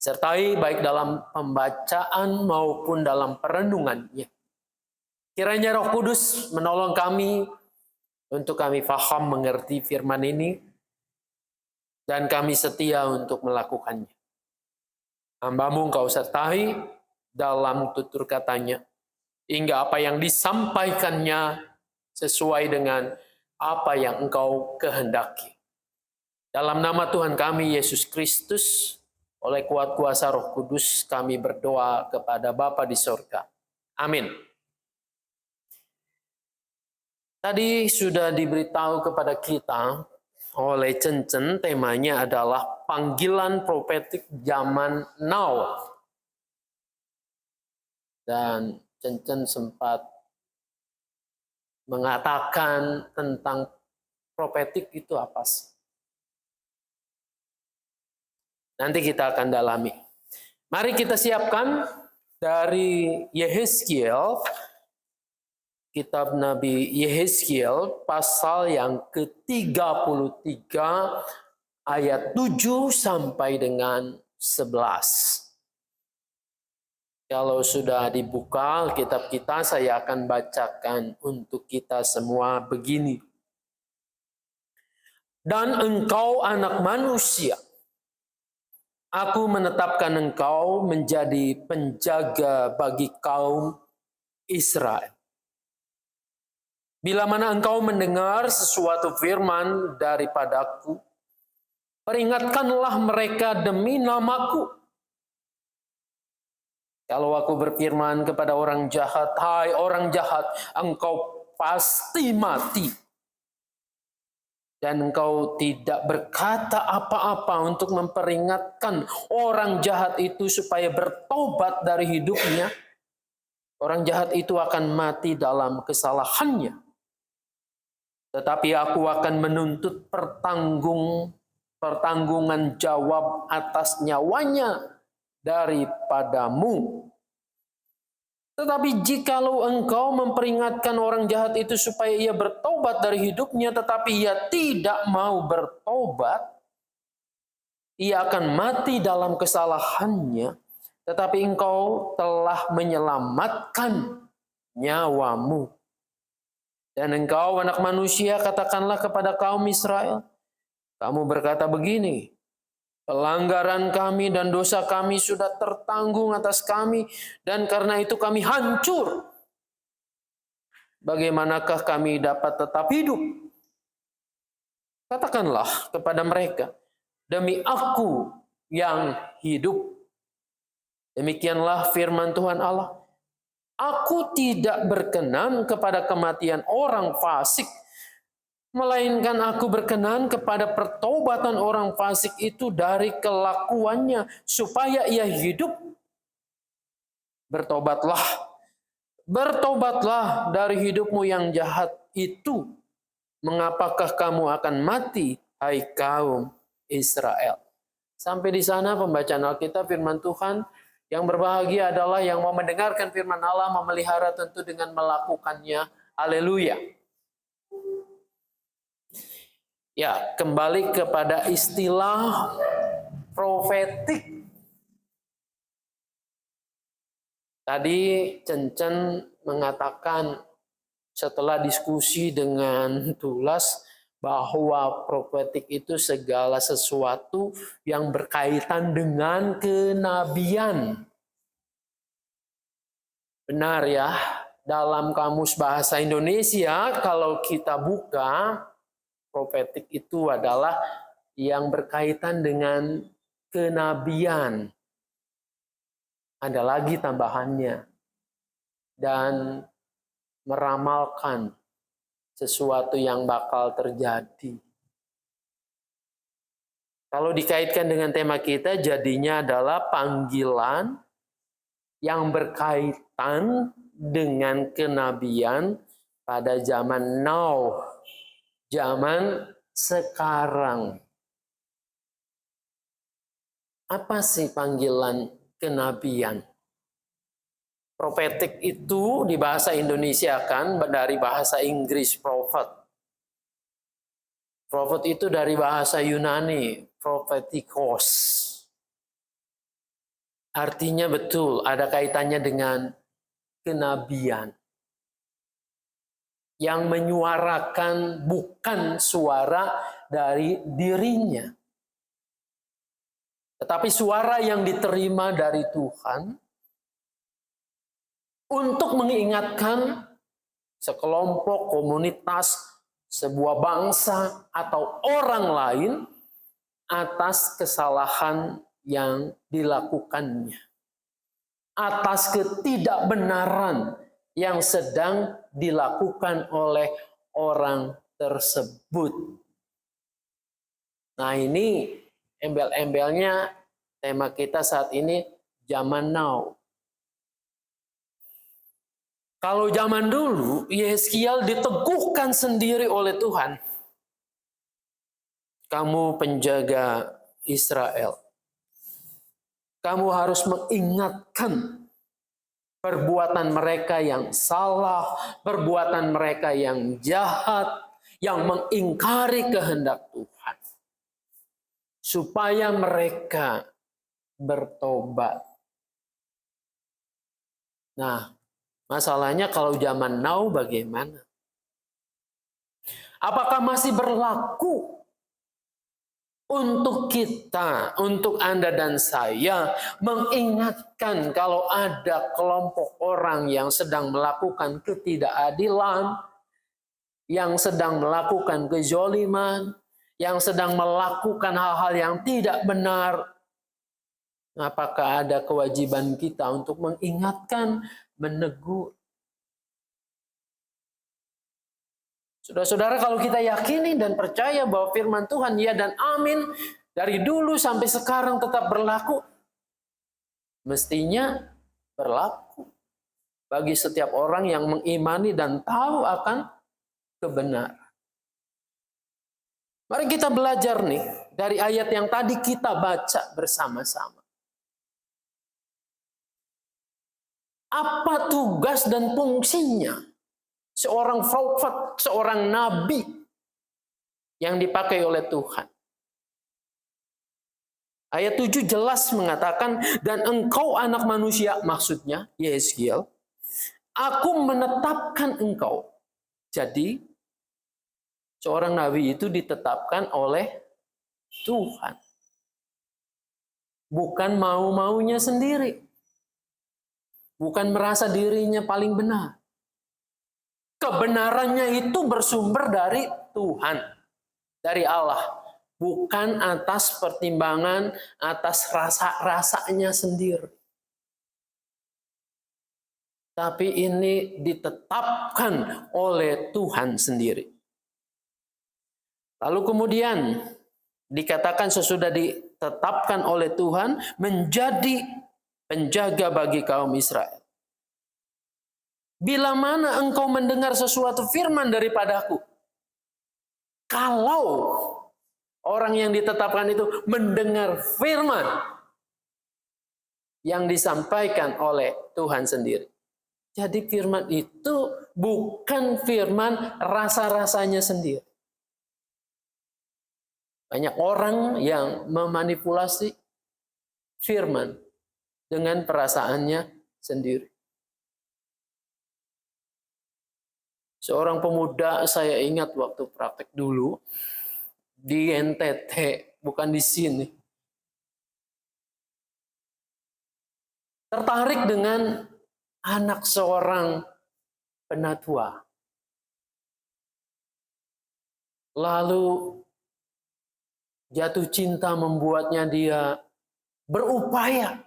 sertai baik dalam pembacaan maupun dalam perenungannya. Kiranya Roh Kudus menolong kami untuk kami faham mengerti firman ini, dan kami setia untuk melakukannya. Hamba-Mu Engkau sertai dalam tutur katanya, hingga apa yang disampaikannya sesuai dengan apa yang Engkau kehendaki. Dalam nama Tuhan kami Yesus Kristus, oleh kuat kuasa Roh Kudus, kami berdoa kepada Bapa di sorga. Amin. Tadi sudah diberitahu kepada kita oleh Cencen, temanya adalah panggilan profetik zaman now. Dan Cencen sempat mengatakan tentang profetik itu apa sih? Nanti kita akan dalami. Mari kita siapkan dari Yehezkiel, kitab Nabi Yehezkiel, pasal yang ke-33 ayat 7 sampai dengan 11. Kalau sudah dibuka kitab kita, saya akan bacakan untuk kita semua begini. Dan engkau anak manusia, Aku menetapkan engkau menjadi penjaga bagi kaum Israel. Bila mana engkau mendengar sesuatu firman daripadaku, peringatkanlah mereka demi namaku. Kalau aku berfirman kepada orang jahat, hai orang jahat, engkau pasti mati. Dan engkau tidak berkata apa-apa untuk memperingatkan orang jahat itu supaya bertobat dari hidupnya, orang jahat itu akan mati dalam kesalahannya. Tetapi aku akan menuntut pertanggungan jawab atas nyawanya daripadamu. Tetapi jikalau engkau memperingatkan orang jahat itu supaya ia bertobat dari hidupnya, tetapi ia tidak mau bertobat, ia akan mati dalam kesalahannya, tetapi engkau telah menyelamatkan nyawamu. Dan engkau anak manusia, katakanlah kepada kaum Israel, kamu berkata begini, pelanggaran kami dan dosa kami sudah tertanggung atas kami, dan karena itu kami hancur. Bagaimanakah kami dapat tetap hidup? Katakanlah kepada mereka, demi aku yang hidup. Demikianlah firman Tuhan Allah. Aku tidak berkenan kepada kematian orang fasik, melainkan aku berkenan kepada pertobatan orang fasik itu dari kelakuannya, supaya ia hidup. Bertobatlah, bertobatlah dari hidupmu yang jahat itu. Mengapakah kamu akan mati, hai kaum Israel? Sampai di sana pembacaan Alkitab, firman Tuhan. Yang berbahagia adalah yang mau mendengarkan firman Allah, memelihara tentu dengan melakukannya. Haleluya. Ya, kembali kepada istilah profetik. Tadi Cencen mengatakan setelah diskusi dengan Tulas bahwa profetik itu segala sesuatu yang berkaitan dengan kenabian. Benar ya, dalam kamus bahasa Indonesia kalau kita buka, profetik itu adalah yang berkaitan dengan kenabian. Ada lagi tambahannya. Dan meramalkan sesuatu yang bakal terjadi. Kalau dikaitkan dengan tema kita, jadinya adalah panggilan yang berkaitan dengan kenabian pada zaman now. Zaman sekarang. Apa sih panggilan kenabian? Profetik itu di bahasa Indonesia kan dari bahasa Inggris prophet. Prophet itu dari bahasa Yunani, prophetikos. Artinya betul ada kaitannya dengan kenabian. Yang menyuarakan bukan suara dari dirinya, tetapi suara yang diterima dari Tuhan untuk mengingatkan sekelompok, komunitas, sebuah bangsa, atau orang lain atas kesalahan yang dilakukannya, atas ketidakbenaran yang sedang dilakukan oleh orang tersebut. Nah, ini embel-embelnya tema kita saat ini, zaman now. Kalau zaman dulu, Yeskiel diteguhkan sendiri oleh Tuhan. Kamu penjaga Israel. Kamu harus mengingatkan perbuatan mereka yang salah, perbuatan mereka yang jahat, yang mengingkari kehendak Tuhan. Supaya mereka bertobat. Nah, masalahnya kalau zaman now bagaimana? Apakah masih berlaku untuk kita, untuk Anda dan saya, mengingatkan kalau ada kelompok orang yang sedang melakukan ketidakadilan, yang sedang melakukan kezaliman, yang sedang melakukan hal-hal yang tidak benar? Apakah ada kewajiban kita untuk mengingatkan, menegur? Saudara-saudara, kalau kita yakini dan percaya bahwa firman Tuhan ya dan amin dari dulu sampai sekarang tetap berlaku, mestinya berlaku bagi setiap orang yang mengimani dan tahu akan kebenaran. Mari kita belajar nih dari ayat yang tadi kita baca bersama-sama. Apa tugas dan fungsinya seorang prophet, seorang nabi yang dipakai oleh Tuhan? Ayat 7 jelas mengatakan, dan engkau anak manusia, maksudnya Yeskiel, aku menetapkan engkau. Jadi seorang nabi itu ditetapkan oleh Tuhan. Bukan mau-maunya sendiri. Bukan merasa dirinya paling benar. Kebenarannya itu bersumber dari Tuhan, dari Allah, bukan atas pertimbangan, atas rasa-rasanya sendiri. Tapi ini ditetapkan oleh Tuhan sendiri. Lalu kemudian dikatakan sesudah ditetapkan oleh Tuhan menjadi penjaga bagi kaum Israel. Bila mana engkau mendengar sesuatu firman daripadaku? Kalau orang yang ditetapkan itu mendengar firman yang disampaikan oleh Tuhan sendiri. Jadi firman itu bukan firman rasa-rasanya sendiri. Banyak orang yang memanipulasi firman dengan perasaannya sendiri. Seorang pemuda saya ingat waktu praktek dulu di NTT, bukan di sini. Tertarik dengan anak seorang penatua. Lalu jatuh cinta membuatnya dia berupaya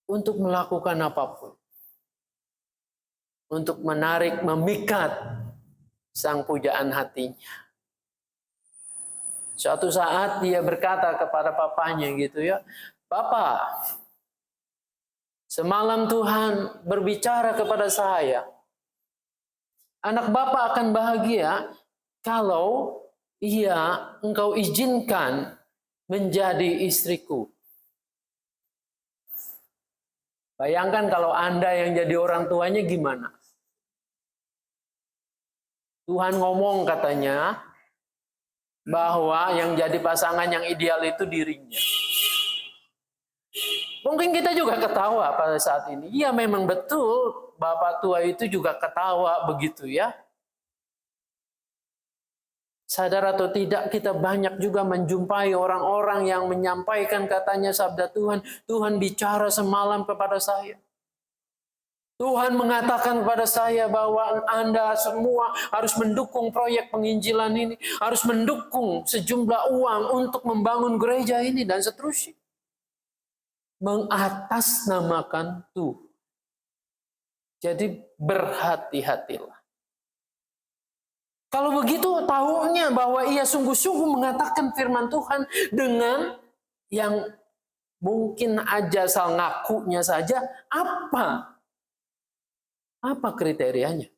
untuk melakukan apapun. Untuk menarik, memikat sang pujaan hatinya. Suatu saat dia berkata kepada papanya gitu ya, "Papa, semalam Tuhan berbicara kepada saya. Anak Bapak akan bahagia kalau engkau izinkan menjadi istriku." Bayangkan kalau Anda yang jadi orang tuanya gimana? Tuhan ngomong katanya bahwa yang jadi pasangan yang ideal itu dirinya. Mungkin kita juga ketawa pada saat ini. Iya memang betul, Bapak tua itu juga ketawa begitu ya. Sadar atau tidak, kita banyak juga menjumpai orang-orang yang menyampaikan katanya sabda Tuhan. Tuhan bicara semalam kepada saya. Tuhan mengatakan kepada saya bahwa Anda semua harus mendukung proyek penginjilan ini. Harus mendukung sejumlah uang untuk membangun gereja ini dan seterusnya. Mengatasnamakan Tuhan. Jadi berhati-hatilah. Kalau begitu tahunya bahwa ia sungguh-sungguh mengatakan firman Tuhan dengan yang mungkin aja asal ngakunya saja, apa kriterianya?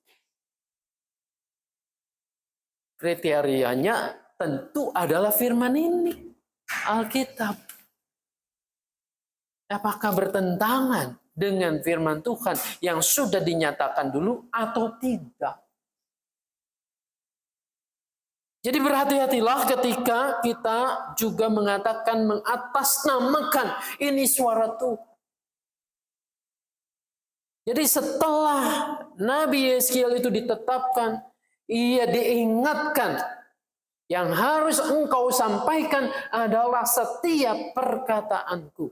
Kriterianya tentu adalah firman ini, Alkitab. Apakah bertentangan dengan firman Tuhan yang sudah dinyatakan dulu atau tidak? Jadi berhati-hatilah ketika kita juga mengatakan mengatasnamakan ini suara Tuhan. Jadi setelah Nabi Yeskiel itu ditetapkan, ia diingatkan yang harus engkau sampaikan adalah setiap perkataanku.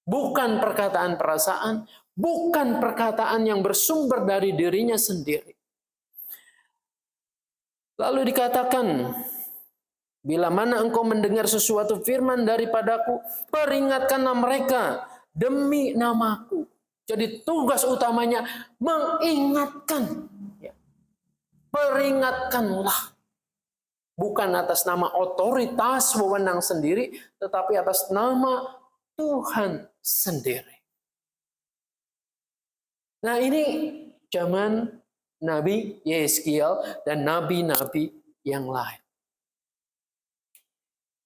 Bukan perkataan perasaan, bukan perkataan yang bersumber dari dirinya sendiri. Lalu dikatakan, bila mana engkau mendengar sesuatu firman daripadaku, peringatkanlah mereka demi namaku. Jadi tugas utamanya mengingatkan. Peringatkanlah. Bukan atas nama otoritas wewenang sendiri, tetapi atas nama Tuhan sendiri. Nah ini zaman Nabi Yeskiel dan nabi-nabi yang lain.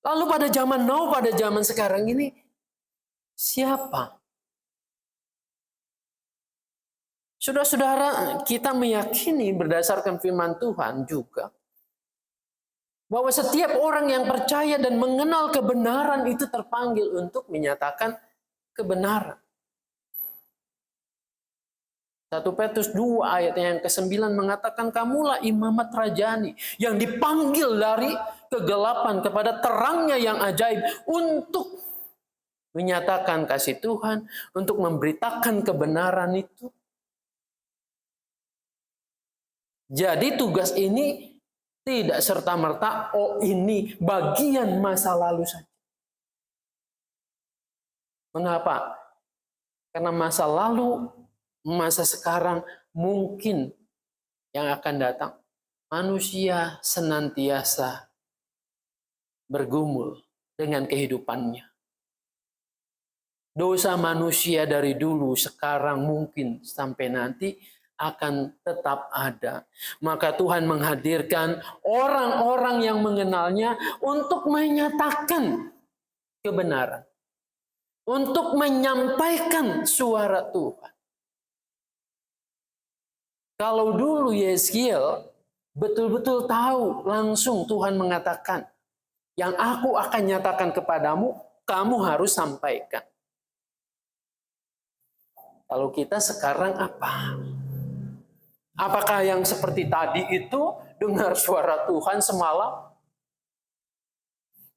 Lalu pada zaman now, pada zaman sekarang ini, siapa? Saudara-saudara, kita meyakini berdasarkan firman Tuhan juga, bahwa setiap orang yang percaya dan mengenal kebenaran itu terpanggil untuk menyatakan kebenaran. 1 Petrus 2 ayat yang ke-9 mengatakan, kamulah imamat rajani yang dipanggil dari kegelapan kepada terangnya yang ajaib untuk menyatakan kasih Tuhan, untuk memberitakan kebenaran itu. Jadi tugas ini tidak serta-merta, oh ini bagian masa lalu saja. Mengapa? Karena masa lalu, masa sekarang mungkin yang akan datang. Manusia senantiasa bergumul dengan kehidupannya. Dosa manusia dari dulu, sekarang, mungkin sampai nanti akan tetap ada. Maka Tuhan menghadirkan orang-orang yang mengenalnya untuk menyatakan kebenaran. Untuk menyampaikan suara Tuhan. Kalau dulu Yeskiel betul-betul tahu langsung Tuhan mengatakan, yang aku akan nyatakan kepadamu, kamu harus sampaikan. Kalau kita sekarang apa? Apakah yang seperti tadi itu dengar suara Tuhan semalam?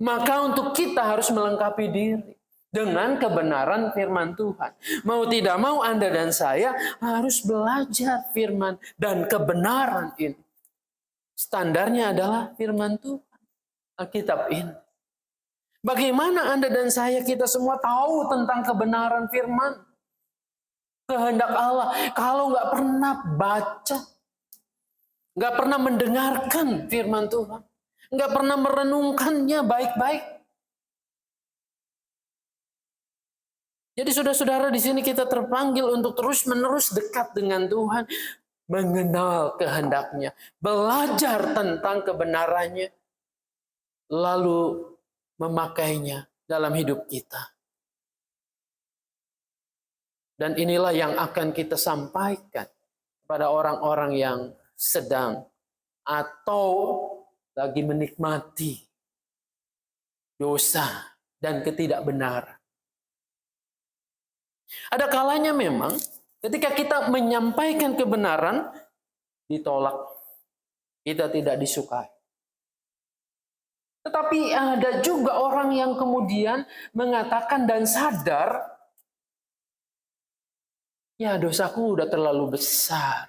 Maka untuk kita harus melengkapi diri dengan kebenaran firman Tuhan. Mau tidak mau Anda dan saya harus belajar firman dan kebenaran ini. Standarnya adalah firman Tuhan, Alkitab ini. Bagaimana Anda dan saya, kita semua tahu tentang kebenaran firman, kehendak Allah, kalau nggak pernah baca, nggak pernah mendengarkan firman Tuhan, nggak pernah merenungkannya baik-baik. Jadi saudara-saudara, di sini kita terpanggil untuk terus-menerus dekat dengan Tuhan, mengenal kehendaknya, belajar tentang kebenarannya, lalu memakainya dalam hidup kita. Dan inilah yang akan kita sampaikan kepada orang-orang yang sedang atau lagi menikmati dosa dan ketidakbenaran. Ada kalanya memang ketika kita menyampaikan kebenaran ditolak, kita tidak disukai. Tetapi ada juga orang yang kemudian mengatakan dan sadar, ya dosaku udah terlalu besar.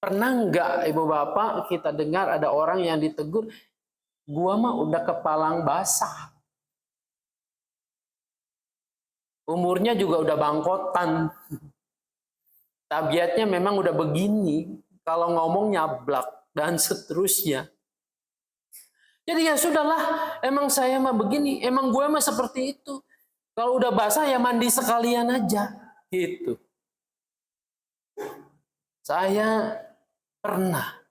Pernah nggak ibu bapak kita dengar ada orang yang ditegur, gua mah udah kepalang basah. Umurnya juga udah bangkotan. Tabiatnya memang udah begini. Kalau ngomong nyablak dan seterusnya. Jadi ya sudahlah, emang saya mah begini, emang gue mah seperti itu. Kalau udah basah ya mandi sekalian aja. Gitu. Saya pernah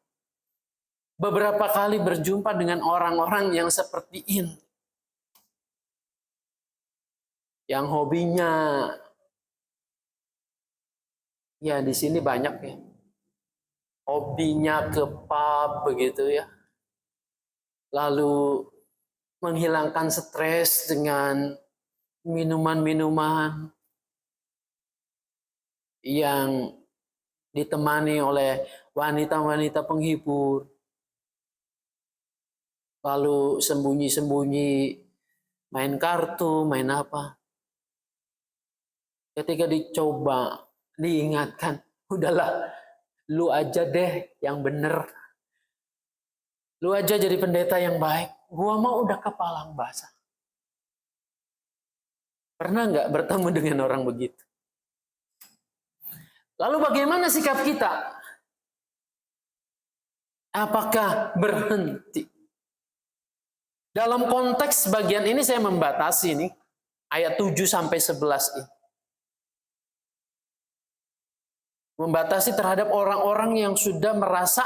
beberapa kali berjumpa dengan orang-orang yang seperti ini. Yang hobinya, ya di sini banyak ya. Hobinya ke pub begitu ya. Lalu menghilangkan stres dengan minuman-minuman yang ditemani oleh wanita-wanita penghibur. Lalu sembunyi-sembunyi main kartu, main apa. Ketika dicoba, diingatkan, udahlah, lu aja deh yang bener. Lu aja jadi pendeta yang baik. Gua mau udah kepalang basah. Pernah nggak bertemu dengan orang begitu? Lalu bagaimana sikap kita? Apakah berhenti? Dalam konteks bagian ini saya membatasi nih, ayat 7 sampai 11 ini. Membatasi terhadap orang-orang yang sudah merasa,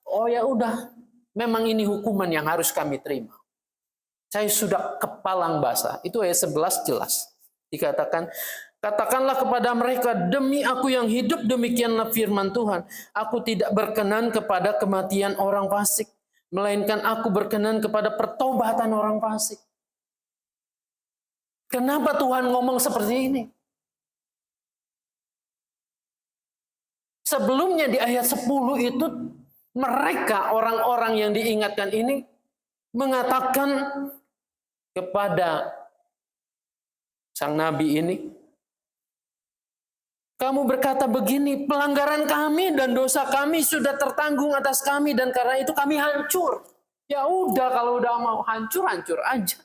oh ya udah, memang ini hukuman yang harus kami terima. Saya sudah kepalang basah. Itu ayat 11 jelas. Dikatakan, katakanlah kepada mereka, demi aku yang hidup, demikianlah firman Tuhan. Aku tidak berkenan kepada kematian orang fasik, melainkan aku berkenan kepada pertobatan orang fasik. Kenapa Tuhan ngomong seperti ini? Sebelumnya di ayat 10 itu mereka orang-orang yang diingatkan ini mengatakan kepada sang nabi ini, kamu berkata begini, pelanggaran kami dan dosa kami sudah tertanggung atas kami dan karena itu kami hancur. Ya udah, kalau udah mau hancur, hancur aja.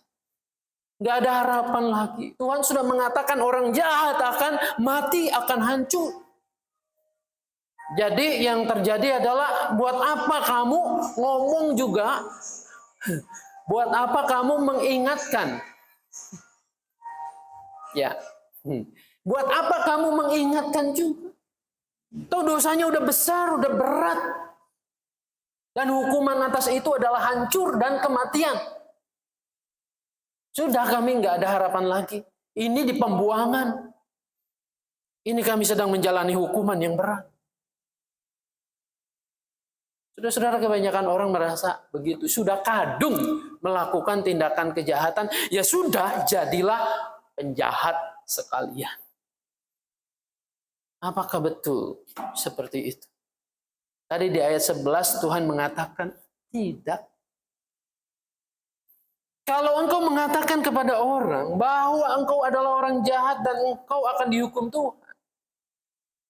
Nggak ada harapan lagi. Tuhan sudah mengatakan orang jahat akan mati, akan hancur. Jadi yang terjadi adalah buat apa kamu ngomong juga? Buat apa kamu mengingatkan? Ya. Buat apa kamu mengingatkan juga? Tuh dosanya udah besar, udah berat. Dan hukuman atas itu adalah hancur dan kematian. Sudah kami nggak ada harapan lagi. Ini di pembuangan. Ini kami sedang menjalani hukuman yang berat. Saudara-saudara, kebanyakan orang merasa begitu. Sudah kadung melakukan tindakan kejahatan. Ya sudah, jadilah penjahat sekalian. Apakah betul seperti itu? Tadi di ayat 11 Tuhan mengatakan tidak. Kalau engkau mengatakan kepada orang bahwa engkau adalah orang jahat dan engkau akan dihukum Tuhan,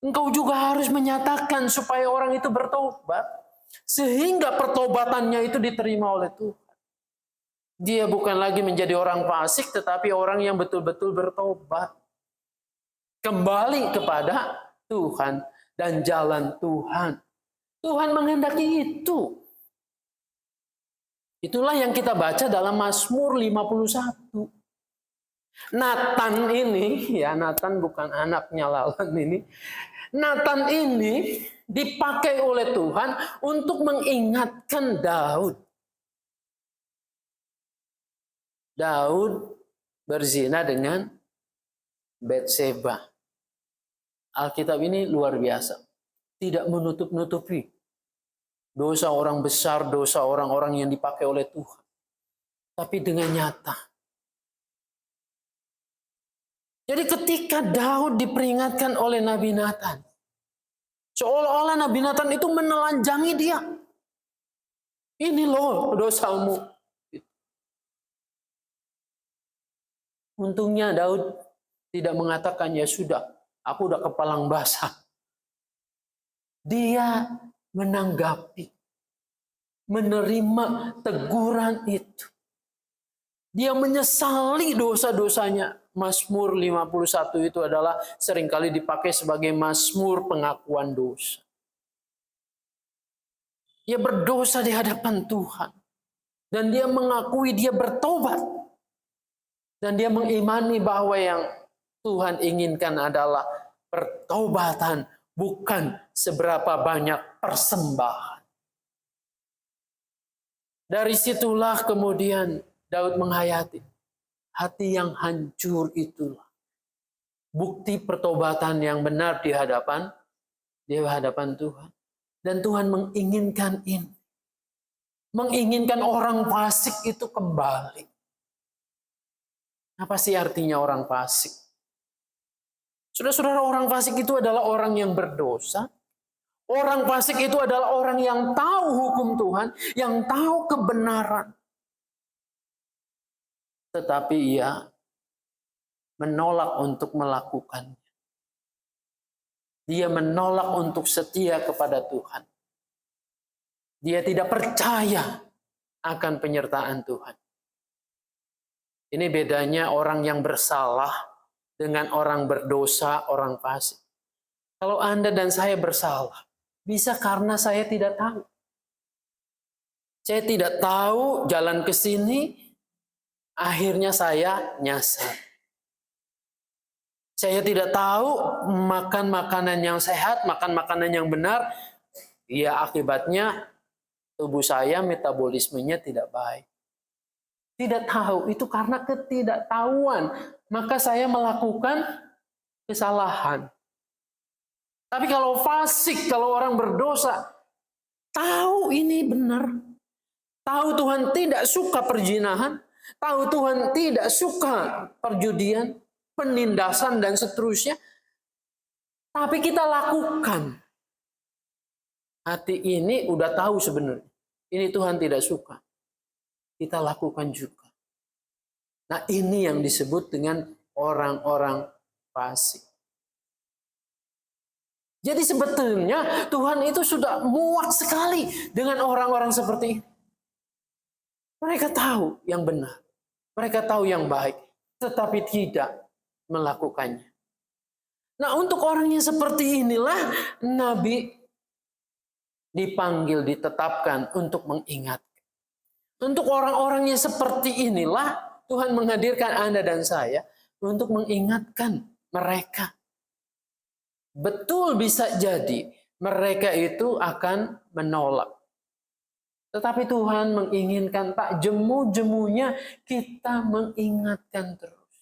engkau juga harus menyatakan supaya orang itu bertobat. Sehingga pertobatannya itu diterima oleh Tuhan. Dia bukan lagi menjadi orang fasik, tetapi orang yang betul-betul bertobat. Kembali kepada Tuhan dan jalan Tuhan. Tuhan menghendaki itu. Itulah yang kita baca dalam Mazmur 51. Nathan ini, ya Nathan bukan anaknya Lalan ini. Nathan ini dipakai oleh Tuhan untuk mengingatkan Daud. Daud berzina dengan Batseba. Alkitab ini luar biasa. Tidak menutup-nutupi dosa orang besar, dosa orang-orang yang dipakai oleh Tuhan. Tapi dengan nyata. Jadi ketika Daud diperingatkan oleh Nabi Nathan, seolah-olah Nabi Nathan itu menelanjangi dia. Ini loh dosamu. Untungnya Daud tidak mengatakan, ya sudah, aku udah kepalang basah. Dia menanggapi, menerima teguran itu. Dia menyesali dosa-dosanya. Mazmur 51 itu adalah seringkali dipakai sebagai mazmur pengakuan dosa. Dia berdosa di hadapan Tuhan. Dan dia mengakui dia bertobat. Dan dia mengimani bahwa yang Tuhan inginkan adalah pertobatan, bukan seberapa banyak persembahan. Dari situlah kemudian Daud menghayati, hati yang hancur itulah bukti pertobatan yang benar di hadapan Tuhan. Dan Tuhan menginginkan ini. Menginginkan orang fasik itu kembali. Apa sih artinya orang fasik? Saudara-saudara, orang fasik itu adalah orang yang berdosa. Orang fasik itu adalah orang yang tahu hukum Tuhan, yang tahu kebenaran. Tetapi ia menolak untuk melakukannya. Dia menolak untuk setia kepada Tuhan. Dia tidak percaya akan penyertaan Tuhan. Ini bedanya orang yang bersalah dengan orang berdosa, orang fasik. Kalau Anda dan saya bersalah, bisa karena saya tidak tahu. Saya tidak tahu jalan ke sini, akhirnya saya nyasar. Saya tidak tahu makan makanan yang sehat, makan makanan yang benar, ya akibatnya tubuh saya metabolismenya tidak baik. Tidak tahu, itu karena ketidaktahuan. Maka saya melakukan kesalahan. Tapi kalau fasik, kalau orang berdosa, tahu ini benar. Tahu Tuhan tidak suka perzinahan. Tahu Tuhan tidak suka perjudian, penindasan, dan seterusnya. Tapi kita lakukan. Hati ini udah tahu sebenarnya. Ini Tuhan tidak suka. Kita lakukan juga. Nah, ini yang disebut dengan orang-orang fasik. Jadi sebetulnya Tuhan itu sudah muak sekali dengan orang-orang seperti ini. Mereka tahu yang benar. Mereka tahu yang baik. Tetapi tidak melakukannya. Nah, untuk orang yang seperti inilah Nabi dipanggil, ditetapkan untuk mengingat. Untuk orang-orang yang seperti inilah Tuhan menghadirkan Anda dan saya untuk mengingatkan mereka. Betul bisa jadi mereka itu akan menolak. Tetapi Tuhan menginginkan tak jemu-jemunya kita mengingatkan terus.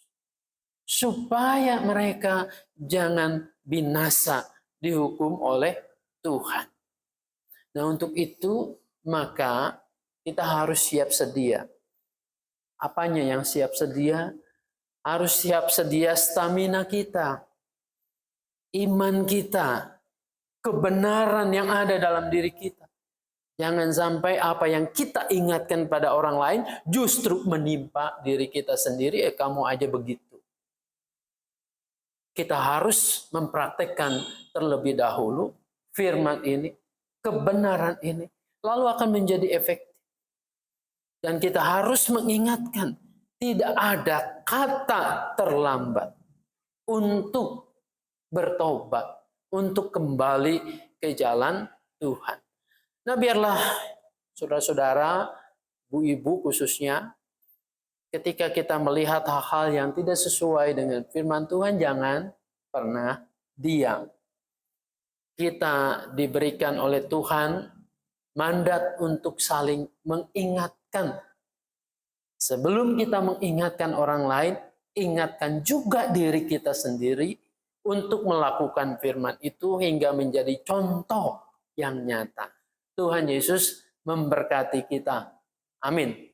Supaya mereka jangan binasa dihukum oleh Tuhan. Nah, untuk itu maka kita harus siap sedia. Apanya yang siap sedia? Harus siap sedia stamina kita, iman kita, kebenaran yang ada dalam diri kita. Jangan sampai apa yang kita ingatkan pada orang lain justru menimpa diri kita sendiri. Kamu aja begitu. Kita harus mempraktekkan terlebih dahulu firman ini, kebenaran ini, lalu akan menjadi efektif. Dan kita harus mengingatkan, tidak ada kata terlambat untuk bertobat, untuk kembali ke jalan Tuhan. Nah, biarlah saudara-saudara, bu-ibu khususnya, ketika kita melihat hal-hal yang tidak sesuai dengan firman Tuhan, jangan pernah diam. Kita diberikan oleh Tuhan mandat untuk saling mengingatkan. Sebelum kita mengingatkan orang lain, ingatkan juga diri kita sendiri untuk melakukan firman itu hingga menjadi contoh yang nyata. Tuhan Yesus memberkati kita. Amin.